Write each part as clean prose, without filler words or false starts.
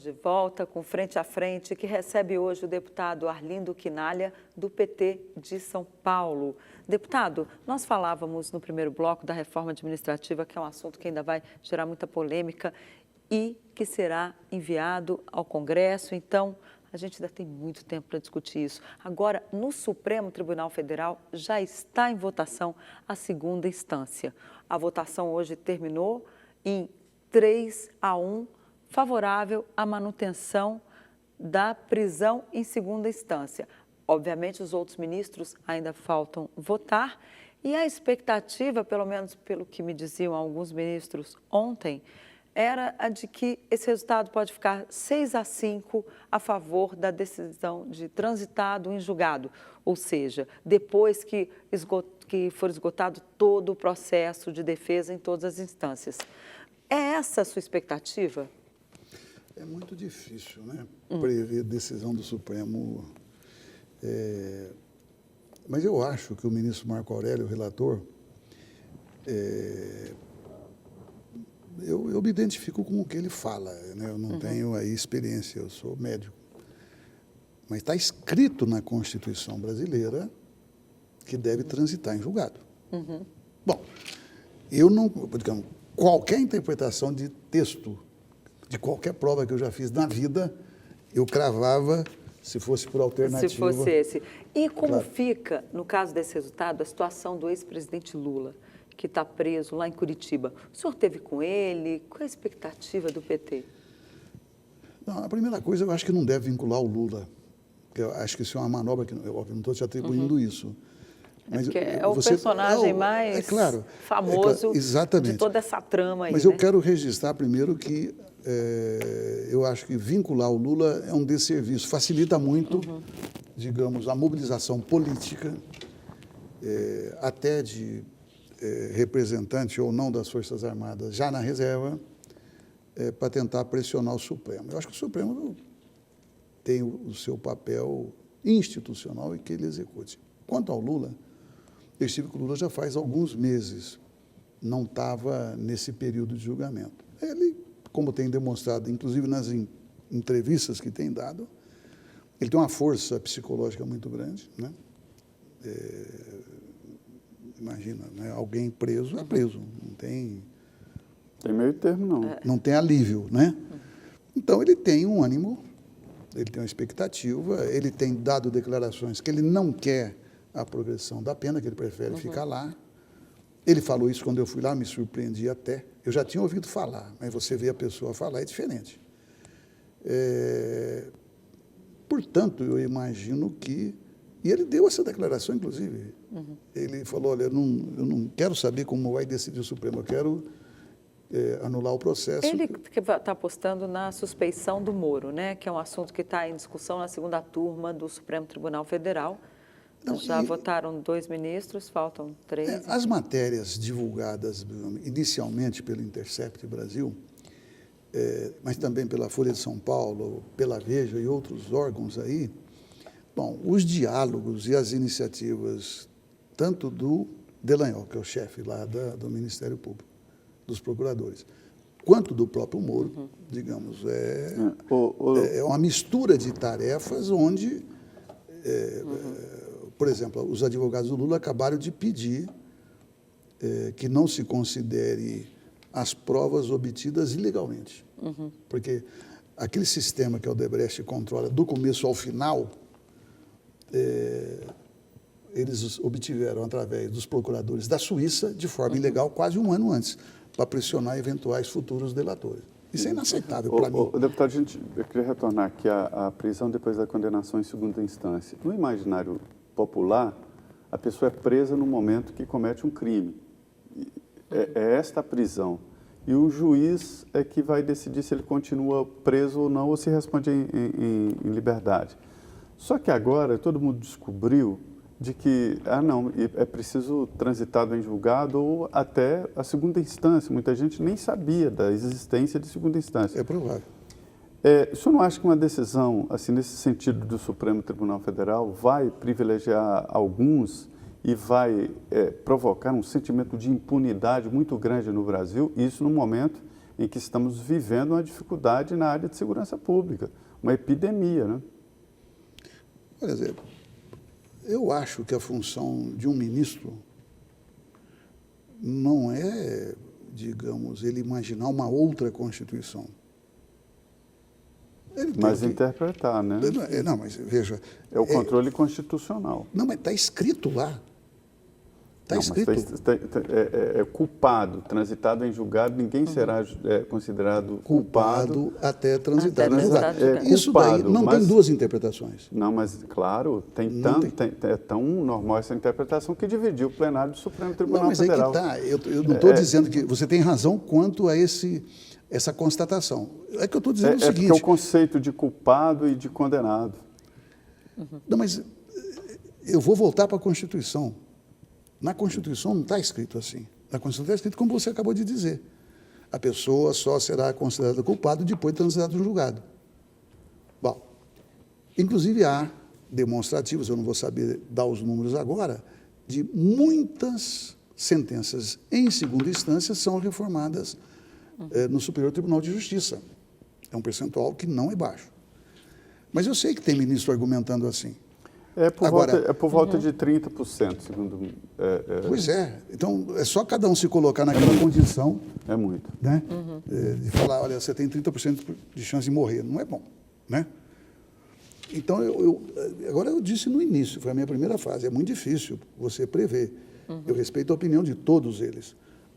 de volta com Frente a Frente, que recebe hoje o deputado Arlindo Quinalha, do PT de São Paulo. Deputado, nós falávamos no primeiro bloco da reforma administrativa, que é um assunto que ainda vai gerar muita polêmica e que será enviado ao Congresso, então a gente ainda tem muito tempo para discutir isso. Agora, no Supremo Tribunal Federal, já está em votação a segunda instância. A votação hoje terminou em 3-1, favorável à manutenção da prisão em segunda instância. Obviamente, os outros ministros ainda faltam votar e a expectativa, pelo menos pelo que me diziam alguns ministros ontem, era a de que esse resultado pode ficar 6-5 a favor da decisão de transitado em julgado, ou seja, depois que for esgotado todo o processo de defesa em todas as instâncias. É essa a sua expectativa? É muito difícil, né? Prever decisão do Supremo. Mas eu acho que o ministro Marco Aurélio, o relator, eu me identifico com o que ele fala, né? Eu não tenho aí experiência, eu sou médico. Mas está escrito na Constituição brasileira que deve transitar em julgado. Bom, eu não... Digamos, qualquer interpretação de texto, de qualquer prova que eu já fiz na vida, eu cravava se fosse por alternativa. Se fosse esse. E como Claro. fica, no caso desse resultado, a situação do ex-presidente Lula, que está preso lá em Curitiba? O senhor esteve com ele? Qual é a expectativa do PT? Não, a primeira coisa, eu acho que não deve vincular o Lula. Porque eu acho que isso é uma manobra que eu não estou te atribuindo isso. Mas porque é o personagem mais famoso exatamente. de toda essa trama aí. Mas eu quero registrar primeiro que eu acho que vincular o Lula é um desserviço. Facilita muito, digamos, a mobilização política, até de representante ou não das Forças Armadas, já na reserva, para tentar pressionar o Supremo. Eu acho que o Supremo tem o seu papel institucional e que ele execute. Quanto ao Lula, eu estive com o Lula já faz alguns meses, não estava nesse período de julgamento. Ele, como tem demonstrado, inclusive nas entrevistas que tem dado, ele tem uma força psicológica muito grande, né? Imagina, né? Alguém preso é preso, não tem... Tem meio termo, não. Não tem alívio, né? Então, ele tem um ânimo, ele tem uma expectativa, ele tem dado declarações que ele não quer a progressão da pena, que ele prefere ficar lá. Ele falou isso quando eu fui lá, me surpreendi até. Eu já tinha ouvido falar, mas você vê a pessoa falar, é diferente. Portanto, eu imagino que... E ele deu essa declaração, inclusive. Ele falou, olha, eu não quero saber como vai decidir o Supremo, eu quero anular o processo. Ele que está apostando na suspeição do Moro, né? Que é um assunto que está em discussão na segunda turma do Supremo Tribunal Federal. Já votaram 2 ministros, faltam 3. As matérias divulgadas inicialmente pelo Intercept Brasil, mas também pela Folha de São Paulo, pela Veja e outros órgãos aí, bom, os diálogos e as iniciativas, tanto do Delanhol, que é o chefe lá do Ministério Público, dos procuradores, quanto do próprio Moro, digamos, é uma mistura de tarefas onde... Por exemplo, os advogados do Lula acabaram de pedir que não se considere as provas obtidas ilegalmente. Porque aquele sistema que a Odebrecht controla do começo ao final, eles obtiveram através dos procuradores da Suíça, de forma ilegal, quase um ano antes, para pressionar eventuais futuros delatores. Isso é inaceitável para mim. Deputado, eu queria retornar aqui à prisão depois da condenação em segunda instância. No imaginário popular, a pessoa é presa no momento que comete um crime. É esta a prisão. E o juiz é que vai decidir se ele continua preso ou não, ou se responde em liberdade. Só que agora todo mundo descobriu de que, não, é preciso transitado em julgado ou até a segunda instância. Muita gente nem sabia da existência de segunda instância. É provável. O senhor não acha que uma decisão, assim, nesse sentido do Supremo Tribunal Federal, vai privilegiar alguns e vai provocar um sentimento de impunidade muito grande no Brasil? Isso no momento em que estamos vivendo uma dificuldade na área de segurança pública, uma epidemia, né? Por exemplo, eu acho que a função de um ministro não é, digamos, ele imaginar uma outra Constituição. Ele tem Mas que interpretar, né? Não, mas veja... É o controle constitucional. Não, mas está escrito lá. Está Não, escrito. mas é culpado, transitado em julgado, ninguém será considerado culpado. Até transitado em Até julgado. transitado em Isso daí culpado, não mas- tem duas interpretações. Não, mas claro, Não é tão normal essa interpretação que dividiu o plenário do Supremo Tribunal Não, mas aí que Federal. está. Eu não estou dizendo que você tem razão quanto a essa constatação. É que eu estou dizendo o Porque seguinte. o conceito de culpado e de condenado. Não, mas eu vou voltar para a Constituição. Na Constituição não está escrito assim. Na Constituição está escrito como você acabou de dizer. A pessoa só será considerada culpada depois de transitado no julgado. Bom, inclusive há demonstrativos, eu não vou saber dar os números agora, de muitas sentenças em segunda instância são reformadas no Superior Tribunal de Justiça. É um percentual que não é baixo. Mas eu sei que tem ministro argumentando assim. É por volta de 30%, segundo... Pois é. Então, é só cada um se colocar naquela condição, É muito. né? De falar, olha, você tem 30% de chance de morrer. Não é bom, né? Então, agora eu disse no início, foi a minha primeira fase, é muito difícil você prever. Eu respeito a opinião de todos eles.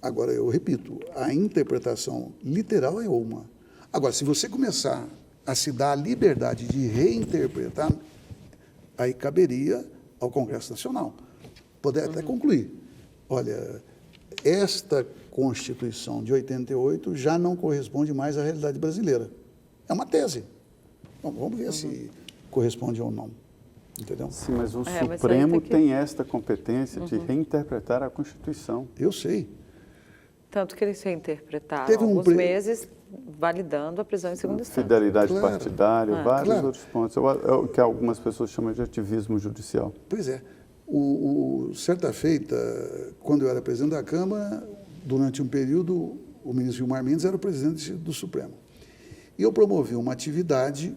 Agora, eu repito, a interpretação literal é uma. Agora, se você começar a se dar a liberdade de reinterpretar, aí caberia ao Congresso Nacional poder até concluir. Olha, esta Constituição de 88 já não corresponde mais à realidade brasileira. É uma tese. Bom, vamos ver se corresponde ou não. Entendeu? Sim, mas o mas aí Supremo tem que- tem esta competência de reinterpretar a Constituição. Eu sei. Tanto que eles reinterpretaram Teve um alguns pre- meses validando a prisão em segunda instância. Fidelidade Claro. partidária, vários Claro. outros pontos. É o que algumas pessoas chamam de ativismo judicial. Pois é. Certa feita, quando eu era presidente da Câmara, durante um período, o ministro Gilmar Mendes era o presidente do Supremo. E eu promovi uma atividade,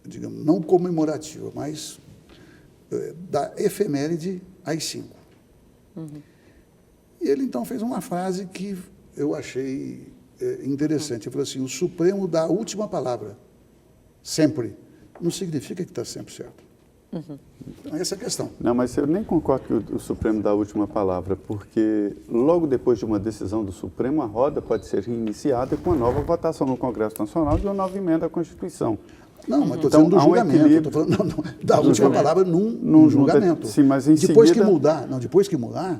digamos, não comemorativa, mas da efeméride às 5. E ele, então, fez uma frase que eu achei interessante. Ele falou assim, o Supremo dá a última palavra, sempre. Não significa que está sempre certo. Então, essa é a questão. Não, mas eu nem concordo que o Supremo dá a última palavra, porque logo depois de uma decisão do Supremo, a roda pode ser reiniciada com uma nova votação no Congresso Nacional de uma nova emenda à Constituição. Não, mas estou Então, dizendo do há um julgamento. equilíbrio. Estou falando não, da Do última julgamento. palavra num julgamento. Sim, mas em depois seguida- que mudar, não, depois que mudar,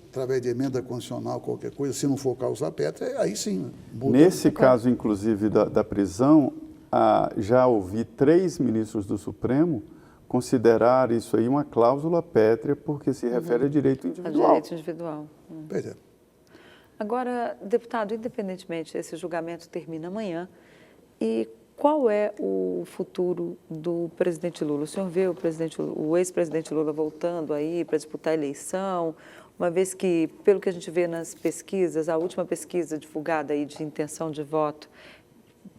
através de emenda constitucional, qualquer coisa, se não for causa pétrea, aí sim. muda. Nesse caso, inclusive, da prisão, já ouvi 3 ministros do Supremo considerar isso aí uma cláusula pétrea, porque se refere a direito A individual. direito individual. Pois é. Agora, deputado, independentemente, esse julgamento termina amanhã. E qual é o futuro do presidente Lula? O senhor vê o ex-presidente Lula voltando aí para disputar a eleição, uma vez que, pelo que a gente vê nas pesquisas, a última pesquisa divulgada aí de intenção de voto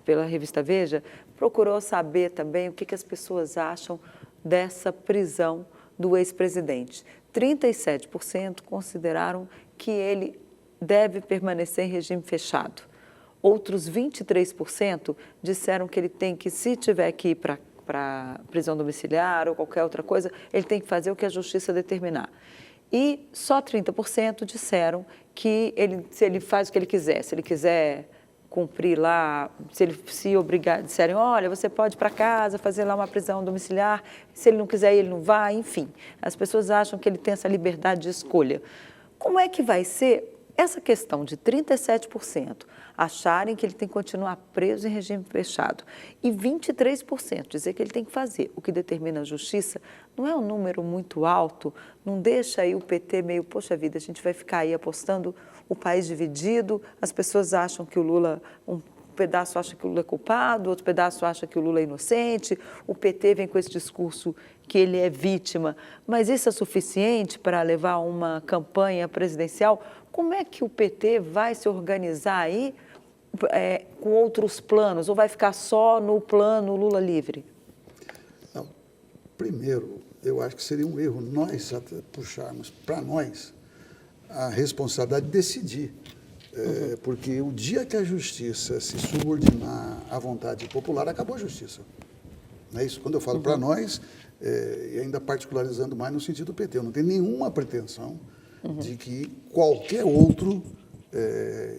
pela revista Veja, procurou saber também o que as pessoas acham dessa prisão do ex-presidente. 37% consideraram que ele deve permanecer em regime fechado. Outros 23% disseram que ele tem que, se tiver que ir para prisão domiciliar ou qualquer outra coisa, ele tem que fazer o que a justiça determinar. E só 30% disseram que se ele faz o que ele quiser, se ele quiser cumprir lá, se ele se obrigar, disserem, olha, você pode ir para casa, fazer lá uma prisão domiciliar, se ele não quiser ir, ele não vai, enfim. As pessoas acham que ele tem essa liberdade de escolha. Como é que vai ser essa questão de 37% acharem que ele tem que continuar preso em regime fechado e 23% dizer que ele tem que fazer o que determina a justiça? Não é um número muito alto? Não deixa aí o PT meio, poxa vida, a gente vai ficar aí apostando o país dividido, as pessoas acham que o Lula, um pedaço acha que o Lula é culpado, outro pedaço acha que o Lula é inocente, o PT vem com esse discurso que ele é vítima, mas isso é suficiente para levar uma campanha presidencial? Como é que o PT vai se organizar aí com outros planos, ou vai ficar só no plano Lula livre? Não. Primeiro, eu acho que seria um erro nós puxarmos para nós a responsabilidade de decidir. Porque o dia que a justiça se subordinar à vontade popular, acabou a justiça. Não é isso? Quando eu falo para nós, e ainda particularizando mais no sentido do PT, eu não tenho nenhuma pretensão de que qualquer outro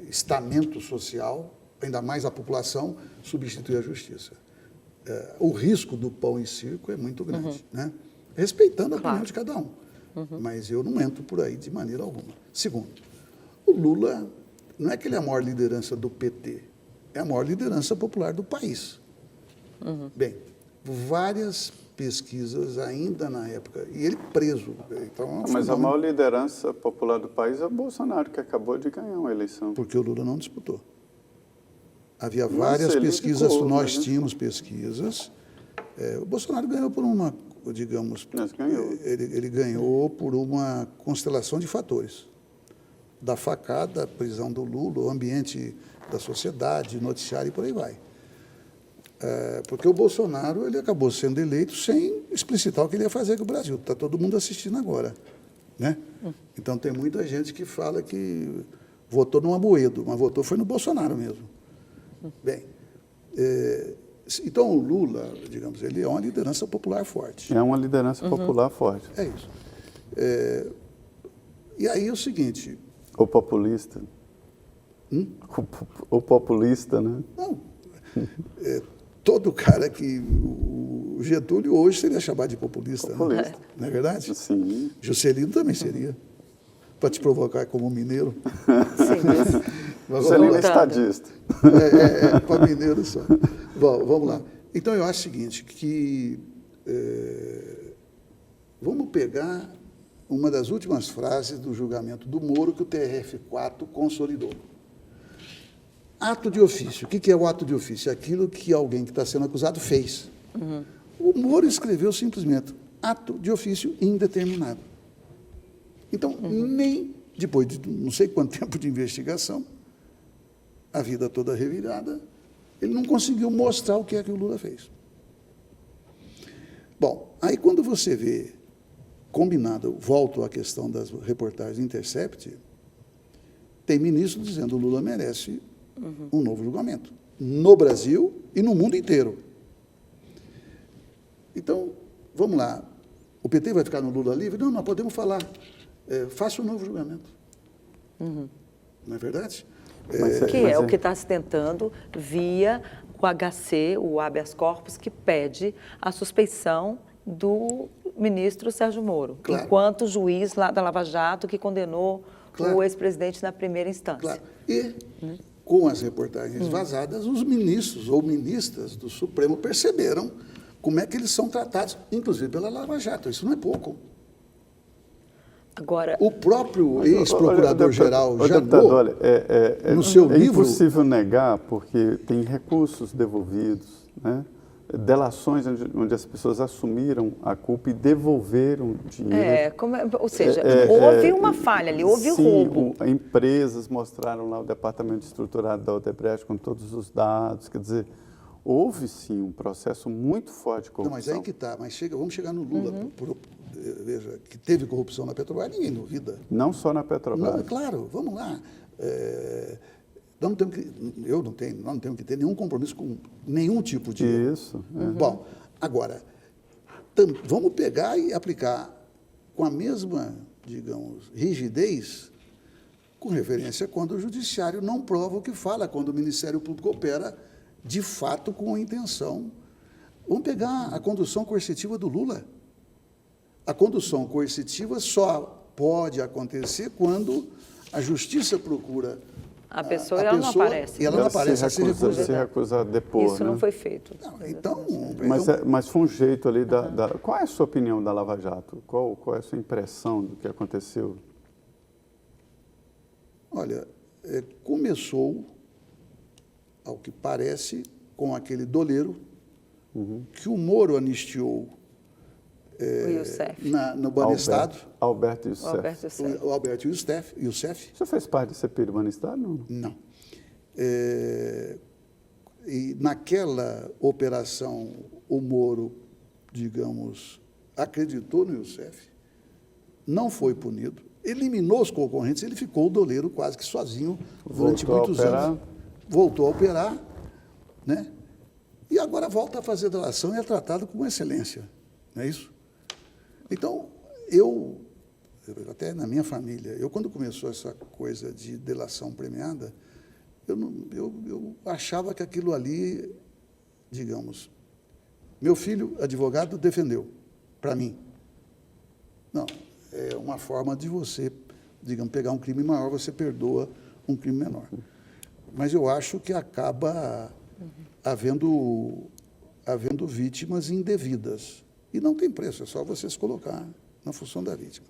estamento social, ainda mais a população, substitui a justiça. O risco do pão e circo é muito grande, né? Respeitando a opinião de cada um. Mas eu não entro por aí de maneira alguma. Segundo, o Lula não é que ele é a maior liderança do PT, é a maior liderança popular do país. Bem, várias pesquisas ainda na época, e ele preso. Então, mas a maior liderança popular do país é o Bolsonaro, que acabou de ganhar uma eleição. Porque o Lula não disputou. Havia várias pesquisas, ficou, nós tínhamos pesquisas. O Bolsonaro ganhou por uma, digamos, ele ganhou por uma constelação de fatores. Da facada, a prisão do Lula, o ambiente da sociedade, noticiário e por aí vai. Porque o Bolsonaro ele acabou sendo eleito sem explicitar o que ele ia fazer com o Brasil. Está todo mundo assistindo agora, né? Então, tem muita gente que fala que votou no Amoedo, mas votou foi no Bolsonaro mesmo. Bem, então o Lula, digamos, ele é uma liderança popular forte. É uma liderança popular forte. É isso. E aí é o seguinte... O populista. O populista, né? Não. Todo cara que... O Getúlio hoje seria chamado de populista. Populista. Né? Não é verdade? Sim. Juscelino também seria. Para te provocar como mineiro. Sim, mas... Juscelino é estadista. Para mineiro só. Bom, vamos lá. Então, eu acho o seguinte, que... vamos pegar uma das últimas frases do julgamento do Moro que o TRF4 consolidou. Ato de ofício. O que é o ato de ofício? É aquilo que alguém que está sendo acusado fez. O Moro escreveu simplesmente ato de ofício indeterminado. Então, nem depois de não sei quanto tempo de investigação, a vida toda revirada, ele não conseguiu mostrar o que é que o Lula fez. Bom, aí quando você vê, combinado, volto à questão das reportagens Intercept, tem ministro dizendo que o Lula merece um novo julgamento, no Brasil e no mundo inteiro. Então, vamos lá, o PT vai ficar no Lula livre? Não, nós podemos falar, faça um novo julgamento. Não é verdade? O que está se tentando via o HC, o habeas corpus, que pede a suspeição do ministro Sérgio Moro, claro, enquanto juiz lá da Lava Jato que condenou claro, o ex-presidente na primeira instância. Claro. E, com as reportagens vazadas, os ministros ou ministras do Supremo perceberam como é que eles são tratados, inclusive pela Lava Jato. Isso não é pouco. Agora, o próprio ex-procurador-geral Janot, olha, no seu livro... É impossível negar, porque tem recursos devolvidos, né? Delações onde as pessoas assumiram a culpa e devolveram dinheiro. Ou seja, houve uma falha ali, houve o roubo. Empresas mostraram lá o departamento estruturado da Odebrecht com todos os dados, quer dizer, houve sim um processo muito forte de corrupção. Não, mas aí que está, vamos chegar no Lula, veja, que teve corrupção na Petrobras, ninguém duvida. Não só na Petrobras. Não, claro, vamos lá. Nós não temos que ter nenhum compromisso com nenhum tipo de... Isso. Bom, agora, vamos pegar e aplicar com a mesma, digamos, rigidez, com referência quando o judiciário não prova o que fala, quando o Ministério Público opera, de fato, com a intenção. Vamos pegar a condução coercitiva do Lula. A condução coercitiva só pode acontecer quando a justiça procura a pessoa e ela não aparece. E ela não aparece, se recusa a depor. Isso não foi feito. Não, então, mas foi um jeito ali Qual é a sua opinião da Lava Jato? Qual é a sua impressão do que aconteceu? Olha, começou, ao que parece, com aquele doleiro que o Moro anistiou no Banestado. Alberto Youssef. O Alberto Youssef. Você fez parte do CPI do Banestado? Não. E naquela operação, o Moro, digamos, acreditou no Youssef, não foi punido, eliminou os concorrentes, ele ficou o doleiro quase que sozinho durante muitos anos. Voltou a operar, né? E agora volta a fazer delação e é tratado com excelência, não é isso? Então, até na minha família, quando começou essa coisa de delação premiada, eu achava que aquilo ali, digamos, meu filho, advogado, defendeu, para mim. Não, é uma forma de você, digamos, pegar um crime maior, você perdoa um crime menor. Mas eu acho que acaba havendo vítimas indevidas. E não tem preço, é só você se colocar na função da vítima.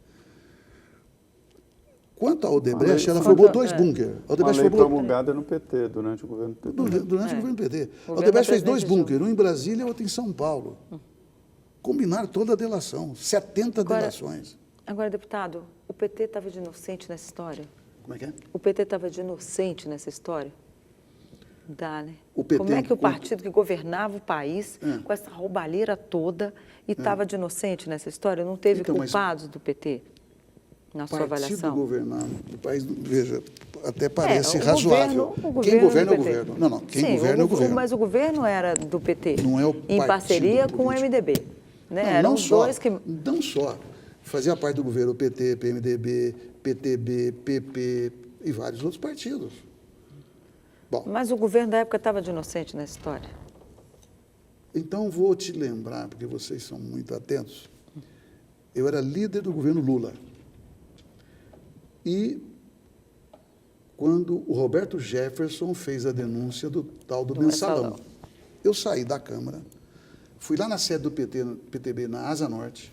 Quanto à Odebrecht, ela formou 2 bunkers. Uma lei promulgada no PT, durante o governo PT. Durante o governo PT. A Odebrecht fez 2 bunkers, um em Brasília e outro em São Paulo. Combinaram toda a delação, 70 delações. Agora, deputado, o PT estava de inocente nessa história? Como é que é? O PT estava de inocente nessa história? Dá, né? O PT, como é que o partido que governava o país, com essa roubalheira toda, e estava de inocente nessa história? Não teve culpados do PT, na sua avaliação? O partido governando o país, veja, até parece razoável. Quem governa é o governo. Não, quem governa é o governo. Mas o governo era do PT, não é o em parceria com o MDB. Né? Eram os dois que... Não só. Fazia parte do governo o PT, PMDB, PTB, PP e vários outros partidos. Bom, mas o governo da época estava de inocente nessa história? Então, vou te lembrar, porque vocês são muito atentos, eu era líder do governo Lula. E quando o Roberto Jefferson fez a denúncia do tal do mensalão, eu saí da Câmara, fui lá na sede do PTB, na Asa Norte,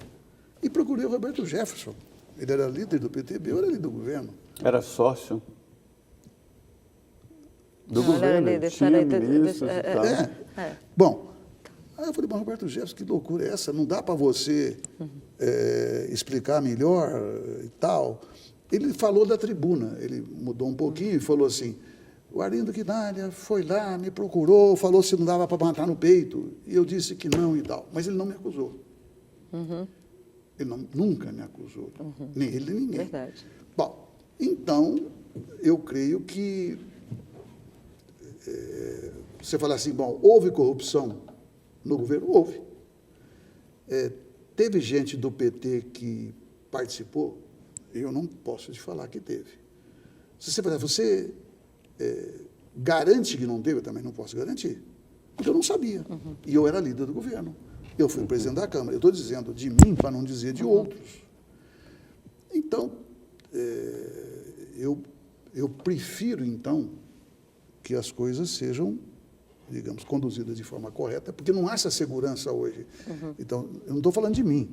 e procurei o Roberto Jefferson. Ele era líder do PTB, eu era líder do governo. Era sócio do governo, tinha ministros e tal. Bom, aí eu falei, mas Roberto Jefferson, que loucura é essa? Não dá para você explicar melhor e tal? Ele falou da tribuna, ele mudou um pouquinho e falou assim, o Arlindo Quinalha foi lá, me procurou, falou se não dava para matar no peito, e eu disse que não e tal, mas ele não me acusou. Ele nunca me acusou, nem ele, nem ninguém. Verdade. Bom, então, eu creio que você fala assim, bom, houve corrupção no governo? Houve. Teve gente do PT que participou? Eu não posso te falar que teve. Se você falar, você garante que não teve? Eu também não posso garantir. Porque eu não sabia. E eu era líder do governo. Eu fui o presidente da Câmara. Eu estou dizendo de mim para não dizer de outros. Então, eu prefiro, então, que as coisas sejam, digamos, conduzidas de forma correta, porque não há essa segurança hoje. Então, eu não estou falando de mim,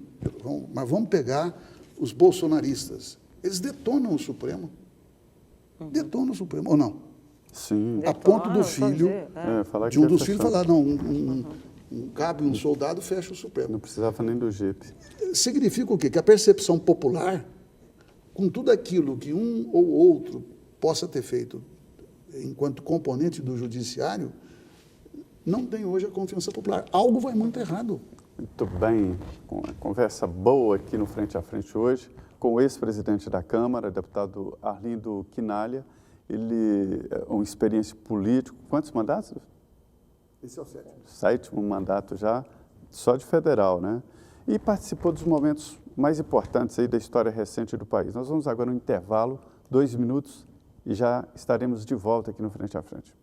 mas vamos pegar os bolsonaristas. Eles detonam o Supremo. Detonam o Supremo, ou não? Sim. A ponto do filho, de um dos filhos falar, não, um cabo e um soldado fecha o Supremo. Não precisava nem do Jeep. Significa o quê? Que a percepção popular, com tudo aquilo que um ou outro possa ter feito enquanto componente do judiciário, não tem hoje a confiança popular. Algo vai muito errado. Muito bem. Conversa boa aqui no Frente a Frente hoje com o ex-presidente da Câmara, deputado Arlindo Quinalha. Ele é uma experiência política. Quantos mandatos? Esse é o 7º. 7º mandato já, só de federal, né? E participou dos momentos mais importantes aí da história recente do país. Nós vamos agora no intervalo, 2 minutos, e já estaremos de volta aqui no Frente a Frente.